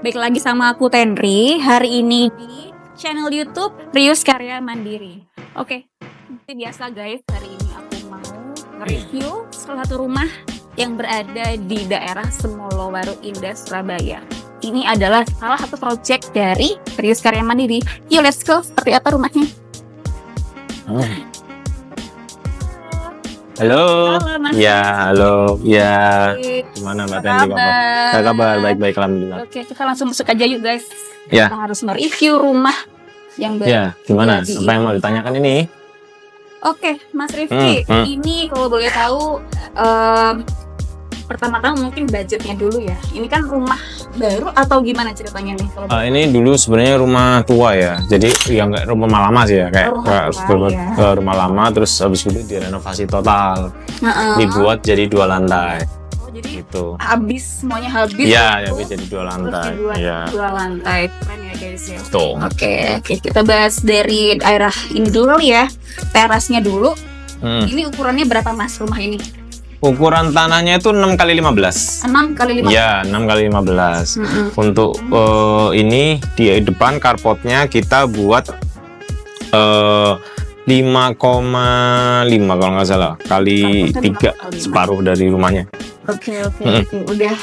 Baik lagi sama aku Tenri. Hari ini di channel YouTube Rius Karya Mandiri. Oke, seperti biasa guys, hari ini aku mau nge-review salah satu rumah yang berada di daerah Semolo Waru Indah, Surabaya. Ini adalah salah satu project dari Rius Karya Mandiri. Yuk let's go, seperti apa rumahnya? Halo. Halo, Mas. Ya, halo. Ya. Oke. Gimana Mbak Apa Tenri? kabar? Apa kabar? Baik-baik, alhamdulillah. Oke, kita langsung masuk aja yuk guys. Ya. Kita harus mereview rumah yang Ya, gimana? Jadi- Apa yang mau ditanyakan ini? Oke, Mas Rifki, ini kalau boleh tahu pertama-tama mungkin budgetnya dulu ya. Ini kan rumah baru atau gimana ceritanya nih? Kalau Ini dulu sebenarnya rumah tua ya. Jadi ya nggak rumah lama sih ya, kayak rumah lama terus habis itu direnovasi total. Dibuat jadi 2 lantai oh, jadi gitu. habis semuanya habis. Iya, gitu, habis jadi 2 terus lantai. dibuat Iya. 2 lantai. Keren ya guys ya. Tuh. Oke, kita bahas dari daerah ini dulu ya. Terasnya dulu. Ini ukurannya berapa Mas rumah ini? Ukuran tanahnya itu 6x15. 6 kali 5. Ya, 6x15. Untuk ini di depan carportnya kita buat 5,5 kalau nggak salah kali 3 separuh dari rumahnya. Oke. Udah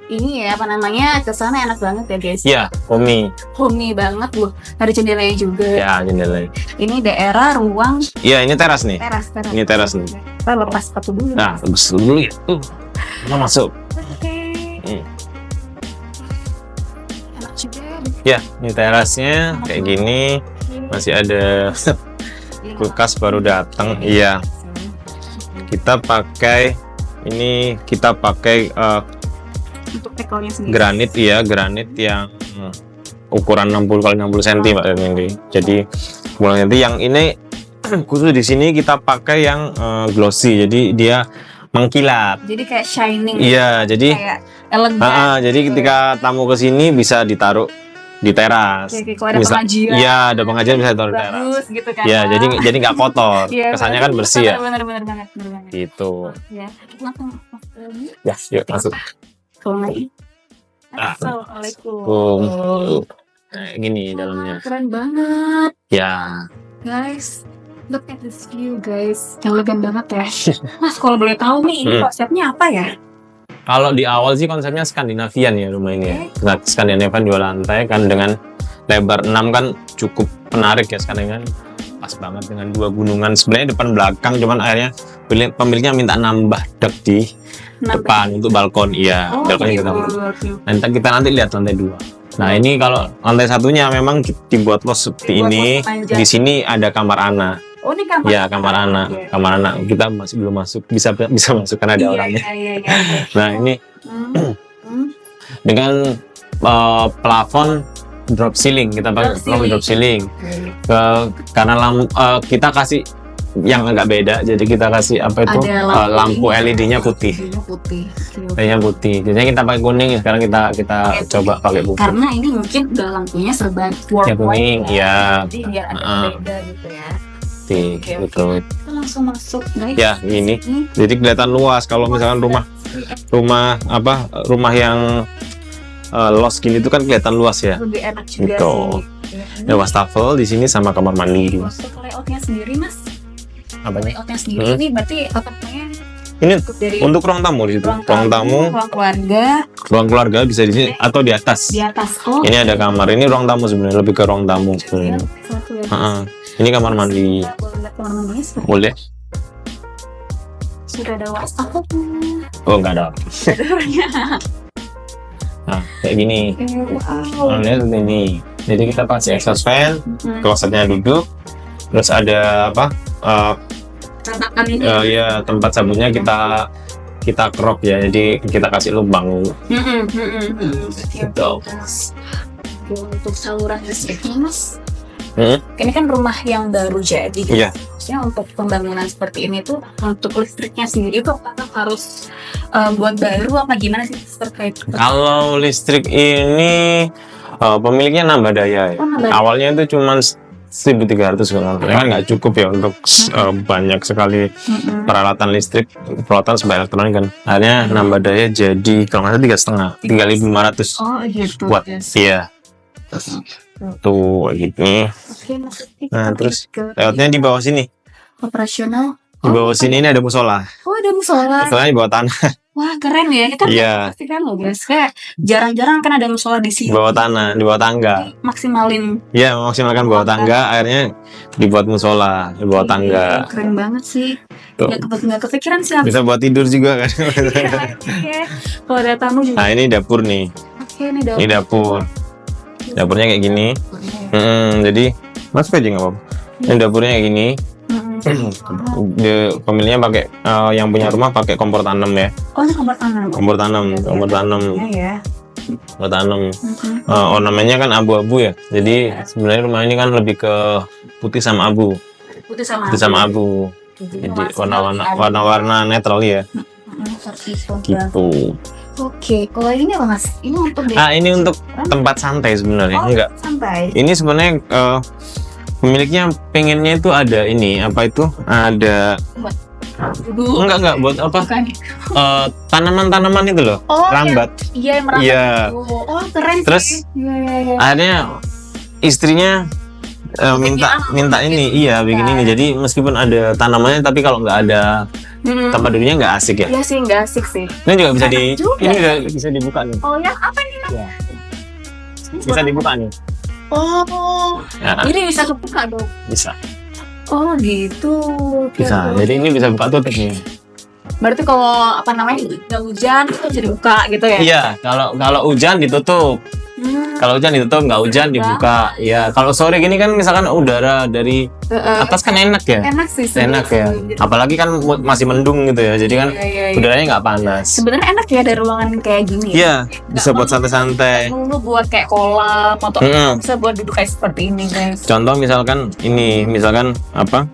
ini ya apa namanya, kesana enak banget ya guys. Ya, homey. Homey banget loh. Ada jendelanya juga. Ya, jendela. Ini daerah ruang Ya, ini teras nih. teras. Ini teras nih. Kita lepas sepatu dulu. Nah, bagus dulu ya. Kita masuk. Oke. Hmm. Enak juga. Ya, ini terasnya kayak gini. Masih ada kulkas baru datang. Iya. Kita pakai Untuk tekelnya sendiri. granit ya, granit yang ukuran 60 x 60 cm Mbak Tenri. Jadi ukuran nanti yang ini khusus di sini kita pakai yang glossy. Jadi dia mengkilat. Jadi kayak shining. Iya, jadi Kayak elegan. jadi ketika tamu ke sini bisa ditaruh di teras. Kayak kalau ada pengajian. Iya, ada pengajian bisa taruh di teras. Bagus gitu kan. Ya, jadi nggak kotor. Iya, Kesannya kan bersih ya. Bener banget. Gitu. Ya, langsung masuk lagi. Ya, yuk masuk. Kalau lagi. Ah. Assalamualaikum. Nah, gini dalamnya. Keren banget, Ya. guys. Look at this view, guys. Elegan banget ya. Mas, kalau boleh tahu nih, ini konsepnya apa ya? Kalau di awal sih konsepnya Skandinavian ya rumah ini ya. Nah, Skandinavian 2 lantai kan dengan lebar 6 kan cukup menarik ya sekarang kan. Pas banget dengan 2 gunungan. Sebenarnya depan belakang cuman akhirnya pemiliknya minta nambah dek di depan untuk balkon. Iya, balkonnya kita. Nanti lihat lantai 2. Nah, ini kalau lantai satunya memang dibuat los seperti Dibuat ini. los panjang. Di sini ada kamar anak. Oh, ini kamar. Ya, kamar anak. Oke. Kamar anak kita masih belum masuk. Bisa masuk karena ada orangnya. Iya. Nah, ini dengan plafon drop ceiling, kita pakai plafon drop ceiling. Karena kita kasih yang agak beda, jadi kita kasih apa itu Ada lampu LED-nya putih. LED-nya putih. Biasanya kita pakai kuning, sekarang kita coba pakai putih. Karena ini mungkin udah lampunya serba Ya kuning, ya. Jadi biar ada beda gitu ya. Putih, Oke. gitu. Kita langsung masuk, guys. Ya, ini. Jadi kelihatan luas. Kalau misalkan rumah yang los gini itu kan kelihatan luas ya. Lebih enak juga Gitu. sih. Ada wastafel di sini sama kamar mandi. Untuk layoutnya sendiri, Mas. Apanya? Layoutnya sendiri ini berarti otaknya Ini dari untuk ruang tamu di situ. Ruang tamu, ruang keluarga ruang keluarga bisa di sini atau di atas. di atas. Oh, Ini ada kamar. Ini ruang tamu sebenarnya, lebih ke ruang tamu sebenarnya. satu ya. Ini kamar mandi. Boleh lihat kamar mandinya seperti Boleh? sudah ada wastafelnya. Oh, enggak ada. Ada. Nah, kayak gini. Wow. Nah, lihat seperti ini. Jadi kita pakai exhaust fan, klosetnya duduk. Terus ada apa? Catakan ini. Ya tempat sabunnya kita crop ya. Jadi kita kasih lubang. Gitu. Untuk saluran listriknya, Mas. Ini kan rumah yang baru jadi. Iya. Maksudnya untuk pembangunan seperti ini tuh untuk listriknya sendiri tuh apakah harus buat baru apa gimana sih terkait? Kalau listrik ini pemiliknya nambah daya ya. Oh, nambah daya. Awalnya itu cuma 1.300 kalau kan nggak cukup ya untuk banyak sekali peralatan listrik, peralatan sampai elektronik kan. Akhirnya nambah daya jadi kalau nggak salah 3,5, 3.500 Oh gitu. watt. Iya. Tuh kayak gitu. Oke, maksudnya Nah kita terus ke lewatnya di bawah sini. operasional. Di bawah sini ini ada musola. Oh, ada musola. Musolanya di bawah tanah. Wah, keren ya. Kita Iya. pasti kan loh guys. Kayak jarang-jarang kan ada musola di Di sini. bawah tanah, di bawah tangga. Maksimalin. Iya, memaksimalkan bawah tangga, akhirnya dibuat musola di bawah tangga. Keren banget sih. Tuh. Nggak kepikiran sih. Bisa buat tidur juga kan. Oke. Kalau ada tamu juga. Nah, ini dapur nih. Oke, ini dapur. Ini dapur. Dapurnya kayak gini. Jadi masuk aja nggak apa-apa. Ini dapurnya kayak gini. Pemiliknya pakai yang punya rumah pakai kompor tanam ya. Oh, ini kompor tanam. Kompor tanam, kompor tanam, Ya. kompor tanam. Ornamennya kan abu-abu ya. Jadi sebenarnya rumah ini kan lebih ke putih sama abu. Putih sama Putih sama abu. Jadi warna-warna netral ya. Gitu. Oke, kalau ini apa mas? Ini untuk Ini untuk tempat santai sebenarnya. Enggak. santai. Ini sebenarnya pemiliknya pengennya itu ada ini apa itu? Ada enggak buat apa? Tanaman-tanaman itu loh. Oh, rambat. Iya, merambat. Iya. Oh, keren Terus sih. Iya. akhirnya istrinya minta ini, iya bikin ini. Jadi meskipun ada tanamannya, tapi kalau nggak ada tempat duduknya nggak asik ya. Iya sih, nggak asik sih. Ini juga bisa juga. ini juga bisa dibuka nih. Oh ya, apa ini? Ya. Bisa dibuka nih. Oh, Ya, ini bisa kebuka dong. bisa. Oh gitu. Bisa. Jadi ini bisa buka tutup nih. Berarti kalau apa namanya nggak hujan itu bisa dibuka gitu ya? Iya, kalau hujan ditutup. Kalau hujan ditutup, nggak hujan dibuka. Iya, kalau sore gini kan misalkan udara dari atas kan enak ya. Enak sih. Enak ya. Apalagi kan masih mendung gitu ya. Jadi kan Iya. udaranya nggak panas. Sebenarnya enak ya ada ruangan kayak gini. Iya, bisa buat santai-santai. Lu buat kayak kolam atau bisa buat duduk kayak seperti ini guys. Contoh misalkan ini, misalkan apa?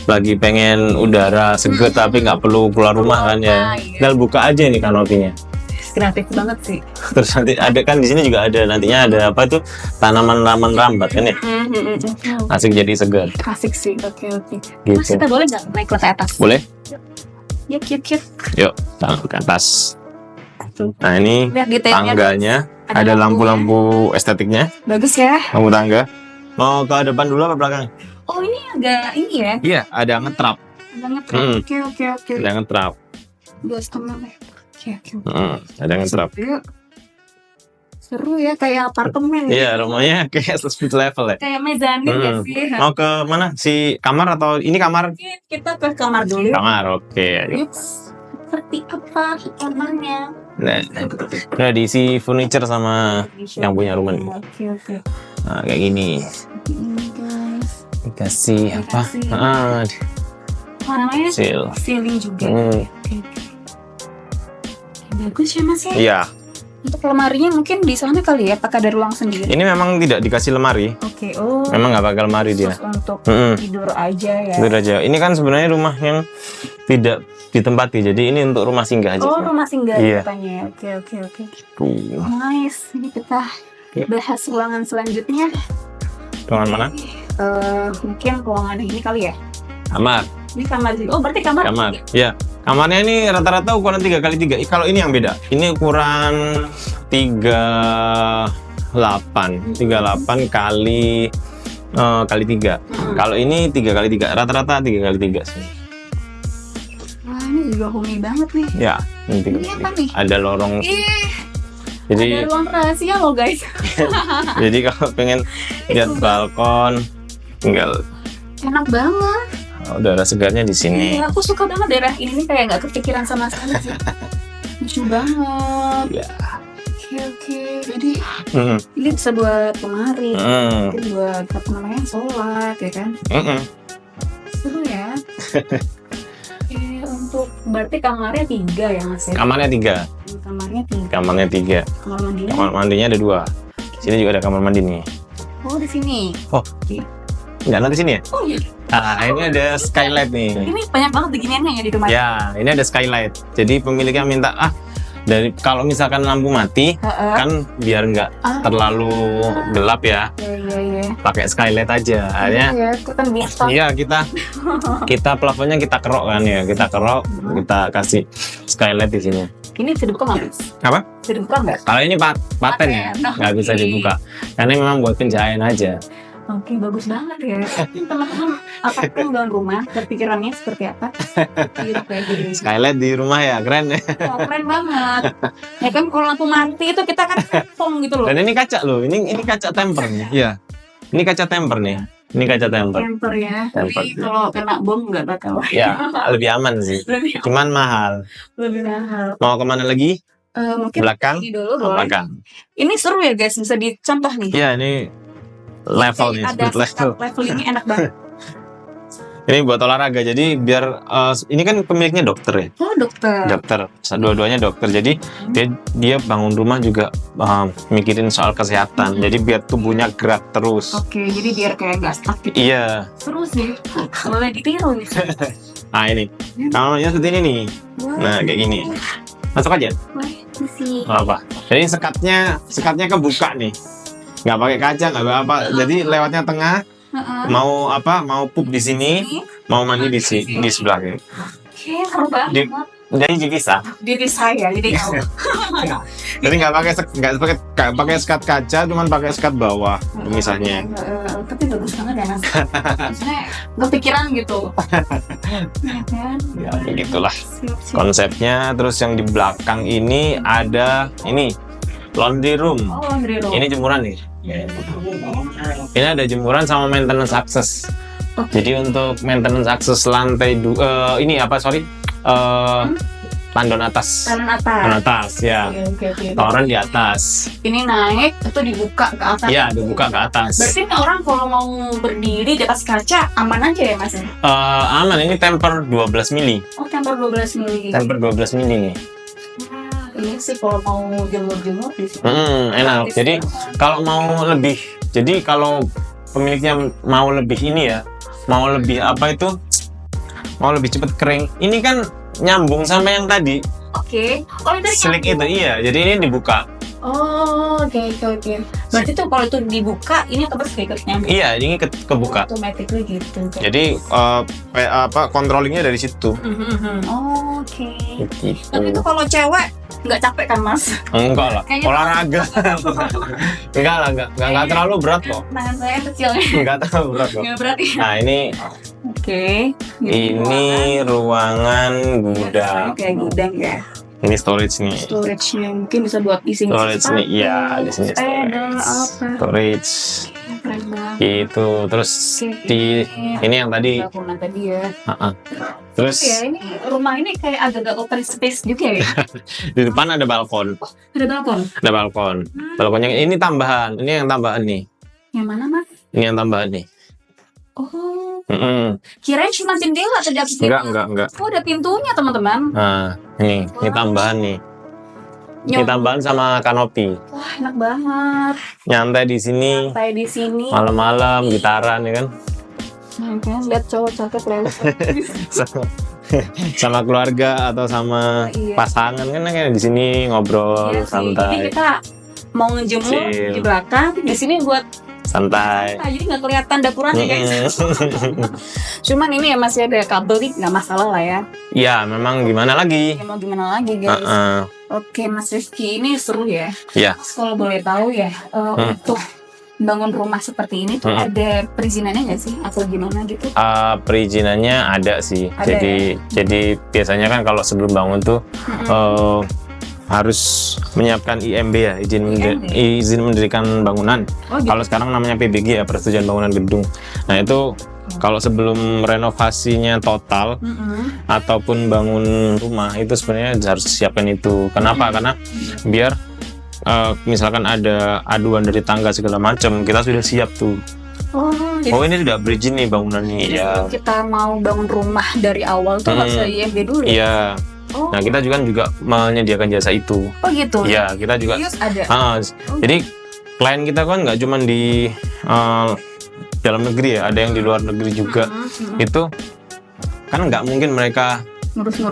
Lagi pengen udara seger tapi nggak perlu keluar rumah kan ya. Tinggal buka aja nih kanopinya. Kreatif banget sih. Terus nanti ada kan di sini juga ada nantinya ada apa itu tanaman rambat kan ya. Asik jadi segar. Asik sih. Oke. Gitu. Mas, kita boleh nggak naik ke atas? Boleh? Ya, cute. Yuk, ke atas. Nah ini Lihat detailnya. tangganya, ada lampu-lampu estetiknya, Bagus ya. lampu tangga. Mau ke depan dulu apa belakang? Oh, ini agak ini ya. Iya, ada ngetrap. Agak Oke. Ada ngetrap. 2,5 meter. Oke. Ada ngetrap. Seru ya, kayak apartemen. Iya, rumahnya kayak speed level ya. Kayak mezanin ya sih. Mau ke mana? Si kamar atau ini kamar? Kita ke kamar dulu. Kamar, oke. Ayo. Seperti apa kamarnya? Nah, diisi furniture sama yang punya rumah nih. Oke. Nah, kayak gini. Ini guys. Dikasih apa? Apa namanya? Seal. Ceiling juga. Oke. Bagus ya mas ya. Iya. Untuk lemarinya mungkin di sana kali ya, apakah ada ruang sendiri? Ini memang tidak dikasih lemari. Oke. Memang nggak pakai lemari dia. Untuk tidur aja ya. Tidur aja. Ini kan sebenarnya rumah yang tidak ditempati. Jadi ini untuk rumah singgah aja. Oh, rumah singgah Iya. katanya. Oke. Tuh. Nice. Ini kita bahas ruangan selanjutnya. Ruangan mana? Mungkin ruangan ini kali ya. Kamar. Ini kamar juga. Oh, berarti kamar. Ya. Kamarnya ini rata-rata ukuran 3x3. Kalau ini yang beda. Ini ukuran 38 kali 3. Kalau ini 3x3. Rata-rata 3x3 sih. Wah, ini juga homey banget nih. Ya, ini apa nih? ada lorong. Ada ruang rahasia loh guys. Jadi kalau pengen lihat balkon, tinggal enak banget. Udara segarnya di sini. Iya, aku suka banget daerah ini nih, kayak nggak kepikiran sama sekali sih. Lucu banget. Ya. Oke. Jadi ini bisa buat lemari, mungkin buat apa namanya sholat ya kan. Seru ya. Untuk berarti kamarnya 3 ya mas ya? Kamarnya 3. Kamarnya 3. Kamar mandinya ada 2. Sini juga ada kamar mandi nih. Oh, di sini. Oh. Enggak, nanti sini ya? Oh iya. Ini ada skylight nih. Ini banyak banget beginiannya ya di rumah. Ya, ini ada skylight. Jadi pemiliknya minta dari kalau misalkan lampu mati kan biar nggak terlalu gelap ya, pakai skylight aja. Akhirnya iya kita plafonnya kita kerok kan ya, kita kasih skylight di sini. Ini bisa dibuka nggak, Mas? Apa? Bisa dibuka nggak? Kalau ini paten ya, nggak bisa dibuka karena memang buat pencahayaan aja. Oke, bagus banget ya. Teman-teman, apapun dalam rumah, berpikirannya seperti apa? Kayak gini. Skylight di rumah ya, keren ya. Oh, keren banget. Ya kan kalau lampu mati itu kita kan pong gitu loh. Dan ini kaca loh, ini kaca temper nih. Iya. Ini kaca temper nih. Ini kaca temper. Temper ya. Temper. Tapi kalau kena bom nggak bakal. Ya, lebih aman sih. Cuman mahal. Lebih mahal. Mau kemana lagi? Mungkin Belakang? ini dulu boleh. Belakang. Ini seru ya guys, bisa dicontoh nih. Iya, ini level nih, Ada speed level. levelingnya enak banget. Ini buat olahraga. Jadi biar ini kan pemiliknya dokter ya. Oh, dokter. Dokter, dua-duanya dokter. Jadi dia bangun rumah juga mikirin soal kesehatan. Jadi biar tubuhnya gerak terus. Oke, jadi biar kayak nggak stuck gitu. Iya. Seru sih. Boleh ditiru nih. Nah ini, kalau yang seperti ini nih. Nah kayak gini. Masuk aja. Boleh, isi. Nggak apa. Jadi sekatnya kebuka nih. Nggak pakai kaca, nggak apa. Jadi lewatnya tengah. Mau apa? Mau pup di sini, mau mandi di sebelah kiri. Oke, seru banget. Jadi dipisah. Diri saya, jadi kamu. Jadi nggak pakai sekat kaca, cuman pakai sekat bawah pemisahnya. Tapi bagus banget ya, Mas. Maksudnya kepikiran gitu. Ya kan? Ya begitulah Siap. konsepnya. Terus yang di belakang ini ada ini laundry room. Oh, laundry room. Ini jemuran nih. Ini ada jemuran sama maintenance access. Jadi untuk maintenance access lantai ini apa tandon atas. Tandon atas ya. Oke. Toren di atas. Ini naik, itu dibuka ke atas. Iya, dibuka ke atas. Berarti ini orang kalau mau berdiri di atas kaca aman aja ya, Mas? Aman, ini temper 12 mili. Oh, temper 12 mili. Temper 12 mili nih. Iya sih kalau mau jemur-jemur di sini. Enak. Jadi kalau mau lebih, jadi kalau pemiliknya mau lebih ini ya, mau lebih apa itu, mau lebih cepat kering. Ini kan nyambung sama yang tadi. Oke. Oh, ini tadi Slik itu iya. Jadi ini dibuka. Oh, oke. Berarti tuh kalau itu dibuka, ini terus kayak nyambung. Iya, ini kebuka. Automatically gitu. Jadi controllingnya dari situ. Oh, oke. Gitu. Tapi itu kalau cewek nggak capek kan, Mas? Enggak lah, Kayaknya olahraga. Enggak lah, enggak terlalu berat kok. Tangan saya kecilnya. Enggak terlalu berat kok. Nggak berat ya. Nah ini Oke. ini ruangan gudang. Kayak gudang ya. Ini storage nih. Storage-nya mungkin bisa buat isi Storage nih, iya di sini apa? storage. Keren banget. Gitu, terus di ini yang tadi. Bangunan tadi ya. Terus Ya, ini rumah ini kayak agak-agak open space juga ya. di depan ada balkon. Ada balkon. Ada balkon. Balkonnya ini tambahan. Ini yang tambahan nih. Yang mana, Mas? Ini yang tambahan nih. Oh, kirain cuma jendela atau ada Enggak. Oh, ada pintunya, teman-teman. Nah, ini tambahan nih. Ini tambahan sama kanopi. Wah, enak banget. Nyantai di sini. Sampai di sini. Malam-malam gitaran ya kan. Nah, kan lihat cowok cakep lewat. Sama keluarga atau sama pasangan kan kayak di sini ngobrol santai. Jadi kita mau ngejemur di belakang, di sini buat santai. Jadi nggak kelihatan dapurannya guys. Cuman ini ya masih ada kabel nih, nggak masalah lah ya. Ya memang gimana lagi. Ya, mau gimana lagi guys. Oke Mas Rizky, ini seru ya. Iya. Kalau boleh tahu ya, untuk bangun rumah seperti ini tuh ada perizinannya nggak sih atau gimana gitu? Perizinannya ada sih. Ada, jadi biasanya kan kalau sebelum bangun tuh harus menyiapkan IMB ya, izin mendirikan bangunan. Gitu. Kalau sekarang namanya PBG ya, persetujuan bangunan gedung. Nah itu kalau sebelum renovasinya total ataupun bangun rumah itu sebenarnya harus siapkan itu. Kenapa? Karena biar misalkan ada aduan dari tangga segala macam, kita sudah siap tuh. Ini sudah berizin nih bangunannya. Ya. Kita mau bangun rumah dari awal tuh harus IMB dulu. Iya. Nah kita juga menyediakan jasa itu. Oh gitu. Iya kita juga. Ada. Jadi klien kita kan nggak cuma di dalam negeri ya, ada yang di luar negeri juga. Itu kan nggak mungkin mereka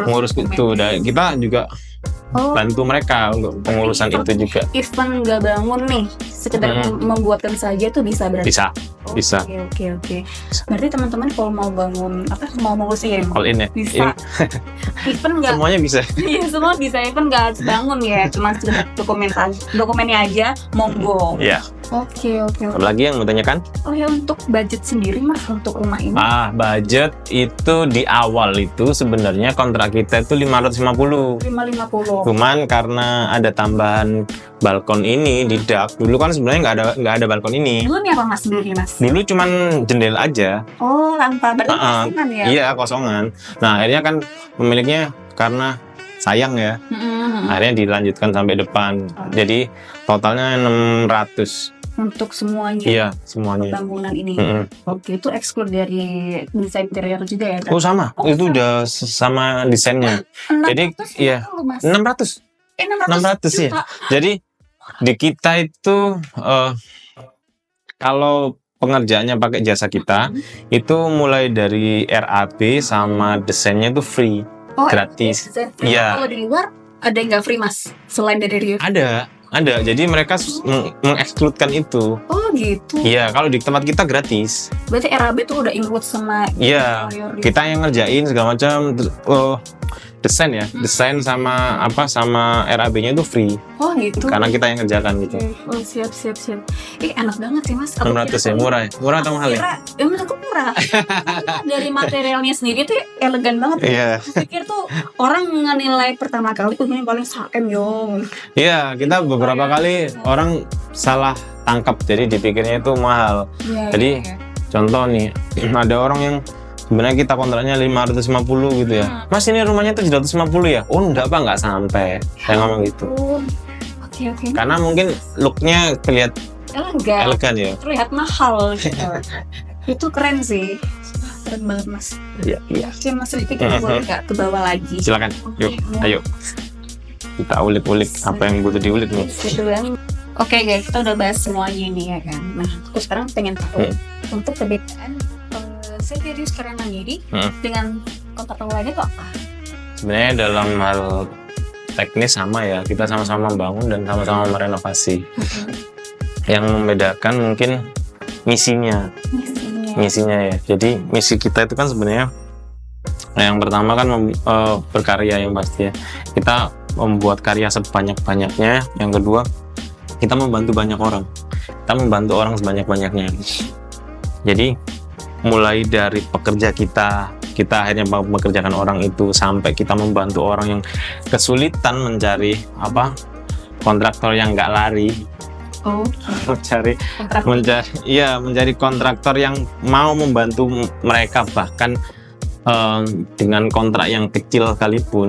ngurus itu. Dan kita juga Oh, bantu mereka untuk pengurusan Tapi itu juga. event nggak bangun nih, sekedar membuatkan saja tuh bisa berarti. Bisa, Oh, bisa. Oke. Berarti teman-teman kalau mau bangun mau ngurusin All in ya. bisa. Event nggak? Semuanya bisa. Iya, semua bisa. Event nggak harus bangun ya, cuma sekedar dokumennya aja, monggo. Iya. Oke. Apalagi yang mau tanyakan? Oh ya, untuk budget sendiri mas untuk rumah ini? Budget itu di awal itu sebenarnya kontrak kita itu 550. 550. Cuman karena ada tambahan balkon ini di dak. Dulu kan sebenarnya nggak ada balkon ini. Dulu nih apa mas sendiri mas? Dulu cuman jendela aja. Oh, tanpa berarti kosongan ya? Iya, kosongan. Nah, akhirnya kan pemiliknya karena sayang ya, akhirnya dilanjutkan sampai depan. Jadi totalnya 600. Untuk semuanya? Iya, semuanya. Bangunan ini? Oke, itu exclude dari desain interior juga ya? Oh sama, itu udah sama desainnya. Jadi iya, 600. 600 ya. Jadi di kita itu kalau pengerjaannya pakai jasa kita itu mulai dari RAB sama desainnya itu free, gratis. Iya. Kalau di luar ada yang nggak free mas selain dari Rio? Ada. Jadi mereka mengekskludkan itu. Oh gitu. Iya, kalau di tempat kita gratis. Berarti RAB tuh udah include sama Iya, kita yang ngerjain segala macam. Desain ya, desain sama RAB-nya itu free. Oh gitu. Karena kita yang ngerjakan gitu. Oh siap. Enak banget sih mas. 600 ya, murah atau mahal ya? Menurutku murah. Dari materialnya sendiri tuh elegan banget. Iya. Aku pikir tuh orang ngenilai pertama kali, ini paling 1M yong. Iya, kita beberapa kali orang salah tangkap, jadi dipikirnya itu mahal. Jadi contoh nih, ada orang yang sebenarnya kita kontraknya 550 gitu ya. Mas ini rumahnya 750 ya? Oh enggak Pak, nggak sampai. Saya ngomong gitu. Oke. Karena mungkin looknya kelihatan elegan ya. Terlihat mahal gitu. Itu keren sih. Keren banget mas. Iya. Oke mas Rifki, kita boleh nggak ke bawah lagi? Silakan. Yuk, ayo. Kita ulik-ulik apa yang butuh diulik nih. Oke guys, kita udah bahas semuanya nih ya kan. Nah, aku sekarang pengen tahu untuk perbedaan Rius Karya Mandiri dengan kontraktor lainnya itu apa? Sebenarnya dalam hal teknis sama ya, kita sama-sama membangun dan sama-sama merenovasi. Yang membedakan mungkin misinya ya. Jadi misi kita itu kan sebenarnya yang pertama kan berkarya yang pasti ya. Kita membuat karya sebanyak-banyaknya. Yang kedua, kita membantu banyak orang. Kita membantu orang sebanyak-banyaknya. Jadi mulai dari pekerja kita akhirnya mengerjakan orang itu, sampai kita membantu orang yang kesulitan mencari kontraktor yang nggak lari. mencari kontraktor yang mau membantu mereka, bahkan dengan kontrak yang kecil sekalipun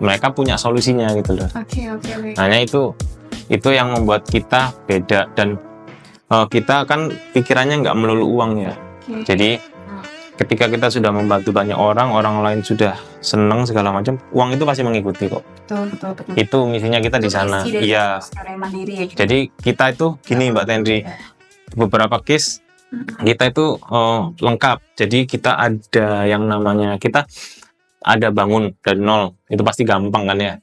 mereka punya solusinya gitu loh. Oke. Hanya itu yang membuat kita beda, dan kita kan pikirannya nggak melulu uang ya. Jadi ketika kita sudah membantu banyak orang lain sudah seneng segala macam, uang itu pasti mengikuti kok. Betul. Itu misinya kita di sana. Iya. Jadi kita itu gini Mbak Tenri, beberapa case kita itu lengkap. Jadi kita ada yang namanya, kita ada bangun dari nol, itu pasti gampang kan ya.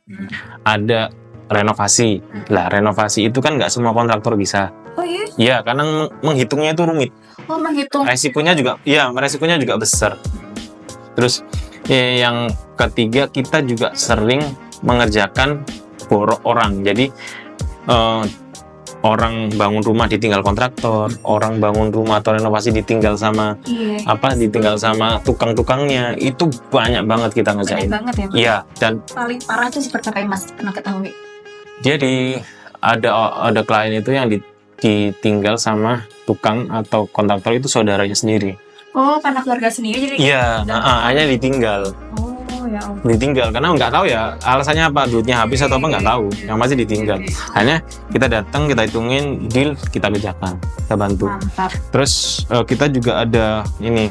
Ada renovasi. Lah renovasi itu kan nggak semua kontraktor bisa. Oh iya? Iya, karena menghitungnya itu rumit. Menghitung. Resikonya juga besar. Terus yang ketiga, kita juga sering mengerjakan borok orang. Jadi orang bangun rumah ditinggal kontraktor, orang bangun rumah atau renovasi ditinggal sama ditinggal sama tukang-tukangnya. Itu banyak banget kita ngerjain. Banyak banget ya. Iya, dan paling parah itu seperti apa Mas pernah ketahui? Jadi ada klien itu yang ditinggal sama tukang atau kontraktor itu saudaranya sendiri. Oh, karena keluarga sendiri jadi. Iya, hanya ditinggal. Oh ya. Ditinggal karena nggak tahu ya alasannya apa, duitnya habis atau apa nggak tahu. Yang pasti ditinggal. Hanya kita datang, kita hitungin deal, kita kerjakan, kita bantu. Mantap. Terus kita juga ada ini,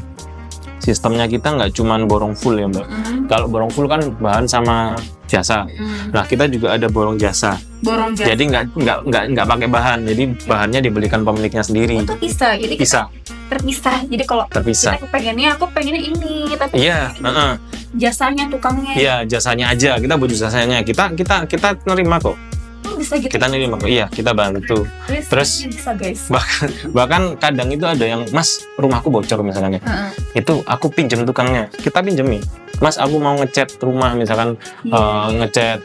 sistemnya kita nggak cuman borong full ya Mbak. Kalau borong full kan bahan sama jasa. Nah kita juga ada borong jasa. Borong jasa. Jadi nggak pakai bahan. Jadi bahannya dibelikan pemiliknya sendiri. Itu bisa. Jadi bisa. Terpisah. Jadi kalau terpisah. Aku pengennya ini, tapi iya. jasanya tukangnya. Iya, jasanya aja. Kita butuh jasanya. Kita nerima kok. Bisa gitu. Kita nerima kok. Iya, kita bantu. Terus bisa guys. bahkan kadang itu ada yang, Mas, rumahku bocor misalkan ya. Itu aku pinjem tukangnya. Kita pinjemi. Mas, aku mau ngecat rumah misalkan, ngecat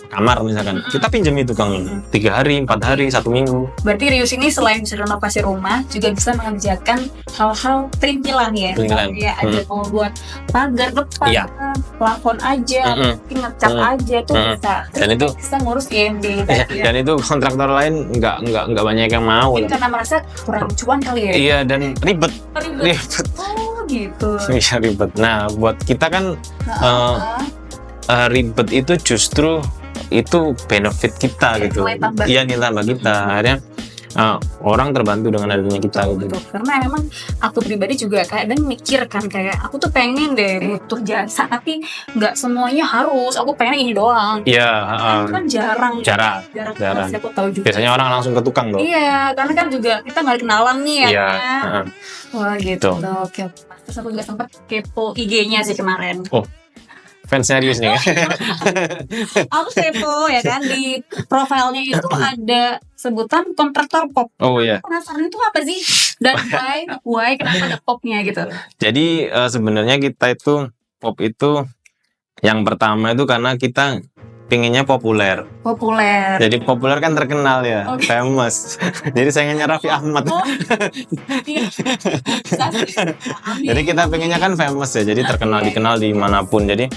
kamar misalkan, kita pinjemi tukangnya 3 hari, 4 hari, 1 minggu. Berarti Rius ini selain bisa renovasi rumah juga bisa mengerjakan hal-hal perintilan ya. Perintilan. Ya ada mau buat pagar depan, Iya. plafon aja, mungkin ngecat aja tuh bisa. Dan itu bisa ngurus IMB ya, tadi ya. dan itu kontraktor lain nggak banyak yang mau. Mungkin karena merasa kurang cuan kali ya. Iya, dan ribet. Oh gitu. Iya, ribet. Nah, buat kita kan ribet itu justru itu benefit kita gitu. Nilai tambah. Iya, nilai tambah kita. Akhirnya orang terbantu dengan adanya kita gitu. Karena emang aku pribadi juga kadang mikir kan kayak aku tuh pengen deh butuh jasa tapi nggak semuanya harus aku pengen ini doang. Iya, Kan jarang jarang. sih, aku tahu juga. Biasanya orang langsung ke tukang loh. Iya, karena kan juga kita nggak kenalan nih ya. Iya, kan? Wah gitu. Tuh. Oke. Terus aku juga sempat kepo IG-nya sih kemarin. Fans serius nih. Aku kepo ya kan di profilnya itu ada sebutan kontraktor pop. Oh iya. Penasaran itu apa sih? Dan why kenapa ada popnya gitu? Jadi sebenarnya kita itu pop itu yang pertama itu karena kita pinginnya populer. Populer. Jadi populer kan terkenal ya, Oke. famous. Jadi saingannya Raffi Ahmad. Oh, iya. Jadi kita pengennya kan famous ya, jadi terkenal, dikenal dimanapun. Jadi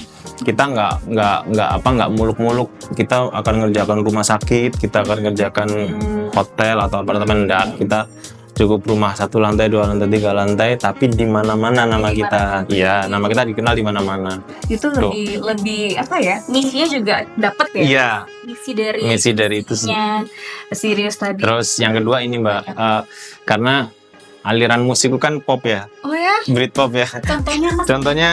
kita nggak muluk-muluk. Kita akan ngerjakan rumah sakit, kita akan ngerjakan hotel atau apartemen, enggak. Kita cukup rumah 1 lantai, 2 lantai, 3 lantai, tapi di mana-mana nama kita. Iya, nama kita dikenal di mana-mana. Itu lebih apa ya? Misinya juga dapat ya. Iya. Misi dari itu sih. Serius tadi. Terus yang kedua ini Mbak, karena aliran musikku kan pop ya, Oh ya? Britpop ya. Contohnya Mas. Contohnya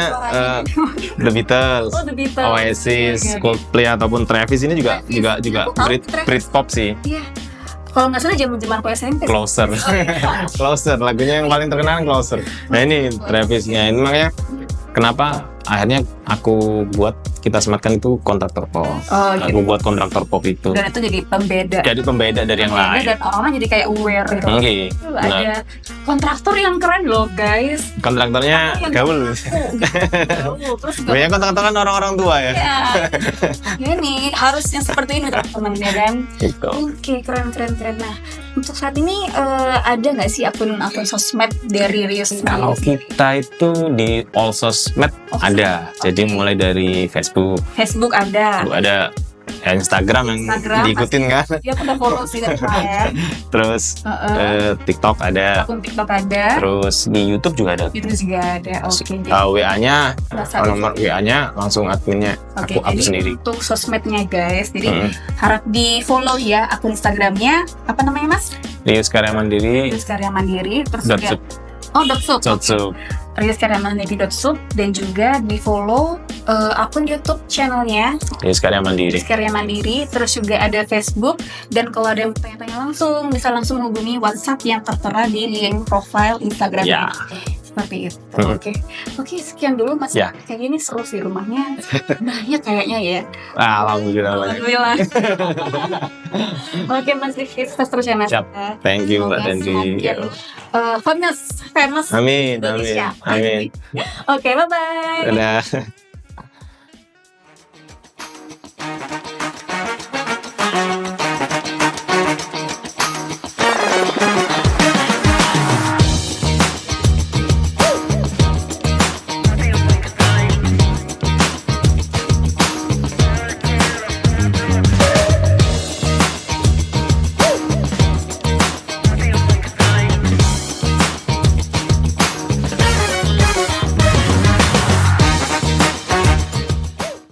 The Beatles, Oh, The Beatles. Oasis, Oke. Coldplay ataupun Travis ini juga Aku tahu Travis. Britpop sih. Iya. Kalau nggak salah zaman aku SMP. Closer, Closer, lagunya yang paling terkenal Closer. Nah ini Travisnya, ini makanya kenapa akhirnya aku buat kita sematkan itu kontraktor pop. Oh, Aku buat kontraktor pop itu. Dan itu jadi pembeda. Jadi pembeda dari yang lain. Dan orang jadi kayak aware gitu. Oke. Tuh, ada kontraktor yang keren loh guys. Kontraktornya gaul. Terus juga Banyak kontraktor kan orang-orang tua ya. ya nih harus yang seperti ini teman-teman ya kan. Gitu. Oke, keren. Nah, untuk saat ini ada nggak sih akun sosmed dari Rius? Kalau kita itu di all sosmed ada. Jadi mulai dari Facebook ada. ada ya Instagram yang diikutin kan. Iya, aku udah follow sih ya. Terus TikTok ada. Akun TikTok ada. Terus di YouTube juga ada. Itu juga ada. Oke. WA-nya nomor WA-nya langsung adminnya aku Jadi sendiri. untuk sosmednya guys, jadi harap di follow ya akun Instagramnya. Apa namanya Mas? Rius Karya Mandiri. Rius Karya Mandiri. Terus Dot juga Sub. .sub. Sub. Rius Karya Mandiri .sub, dan juga di follow akun YouTube channelnya Rius Karya Mandiri. Rius Karya Mandiri. Terus juga ada Facebook, dan kalau ada yang tanya-tanya langsung bisa langsung hubungi WhatsApp yang tertera di link profile Instagramnya. Seperti itu. Oke, sekian dulu Mas. Ya. Kayaknya ini seru sih rumahnya. Banyak kayaknya ya. Alhamdulillah. Oke Mas Rifki, sukses terus ya Mas. Siap. Thank you Mbak Dendi. Famous Amin. Indonesia. Amin. Oke, bye-bye. Dadah.